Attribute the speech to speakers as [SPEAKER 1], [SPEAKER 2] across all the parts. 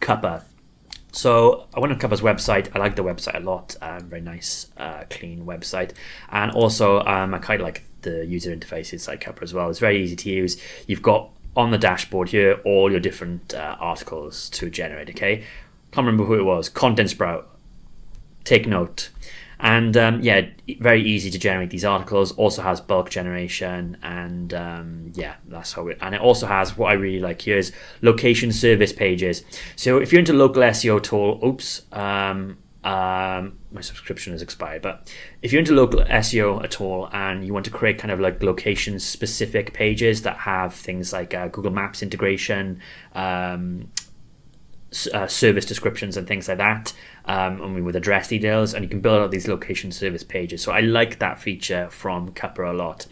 [SPEAKER 1] Cuppa. So I went on Cuppa's website. I like the website a lot. Very nice, clean website. And also I kind of like the user interface inside Cuppa as well. It's very easy to use. You've got on the dashboard here all your different articles to generate, okay? Can't remember who it was. Content Sprout. Take note. And yeah, very easy to generate these articles. Also has bulk generation, and yeah, that's how it. And it also has what I really like here is location service pages. So if you're into local SEO tool, oops, my subscription has expired. But if you're into local SEO at all, and you want to create kind of like location specific pages that have things like Google Maps integration, service descriptions and things like that, and with address details, and you can build out these location service pages. So I like that feature from Cuppa a lot.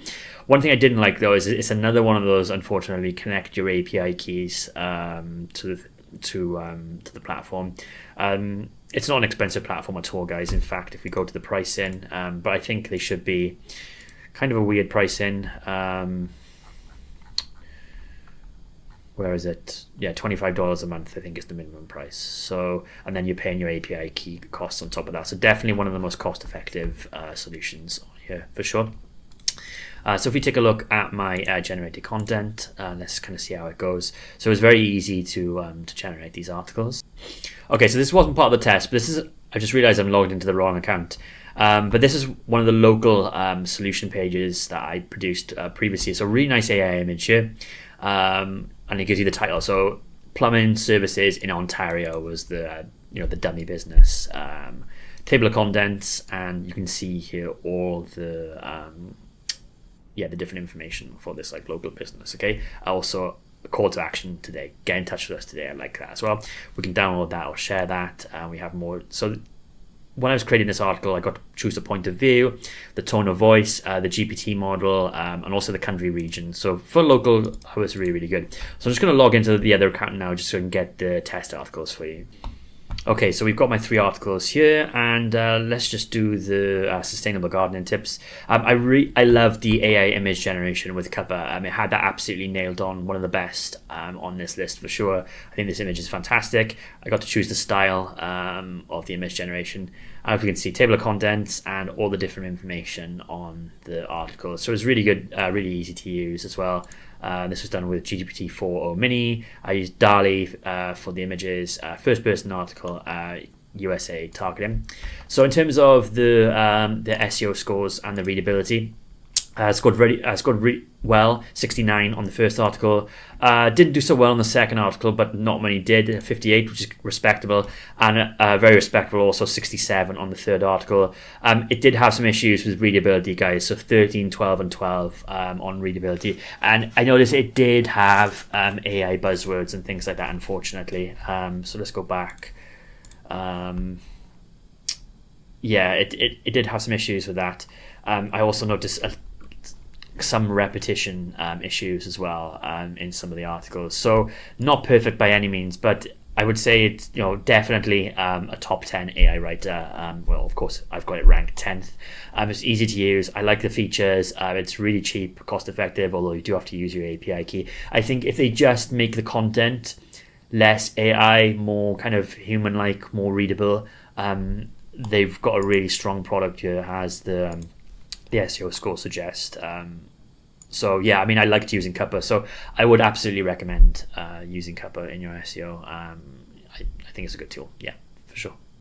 [SPEAKER 1] One thing I didn't like though is it's another one of those, unfortunately, connect your API keys to the platform. It's not an expensive platform at all, guys. In fact, if we go to the pricing, but I think they should be kind of a weird pricing. Where is it? Yeah, $25 a month, I think, is the minimum price. So, and then you're paying your API key costs on top of that. So definitely one of the most cost-effective solutions here for sure. So if we take a look at my generated content, let's kind of see how it goes. So it's very easy to generate these articles. Okay, so this wasn't part of the test, but this is, I just realized I'm logged into the wrong account. But this is one of the local solution pages that I produced previously. So really nice AI image here. And it gives you the title. So plumbing services in Ontario was the the dummy business. Table of contents, and you can see here all the the different information for this like local business. Okay. Also a call to action today. Get in touch with us today. I like that as well. We can download that or share that. We have more. So when I was creating this article, I got to choose the point of view, the tone of voice, the GPT model, and also the country region. So for local, it was really, really good. So I'm just going to log into the other account now just so I can get the test articles for you. Okay, so we've got my 3 articles here, and let's just do the sustainable gardening tips. I love the AI image generation with Cuppa. It had that absolutely nailed on, one of the best on this list for sure. I think this image is fantastic. I got to choose the style of the image generation. And if you can see, table of contents and all the different information on the article. So it's really good, really easy to use as well. This was done with GPT-4o Mini. I used DALL-E for the images, first person article, USA targeting. So in terms of the SEO scores and the readability, scored really well, 69 on the first article. Didn't do so well on the second article, but not many did, 58, which is respectable, and very respectable also 67 on the third article. It did have some issues with readability, guys, so 13, 12, and 12 on readability. And I noticed it did have AI buzzwords and things like that, unfortunately. So let's go back. Yeah, it did have some issues with that. I also noticed some repetition issues as well in some of the articles. So not perfect by any means, but I would say it's definitely a top 10 AI writer. Well, of course, I've got it ranked 10th. It's easy to use. I like the features. It's really cheap, cost effective, although you do have to use your API key. I think if they just make the content less AI, more kind of human-like, more readable, they've got a really strong product here. It has the SEO score suggest. So yeah, I mean, I liked using Cuppa, so I would absolutely recommend using Cuppa in your SEO. I think it's a good tool, yeah, for sure.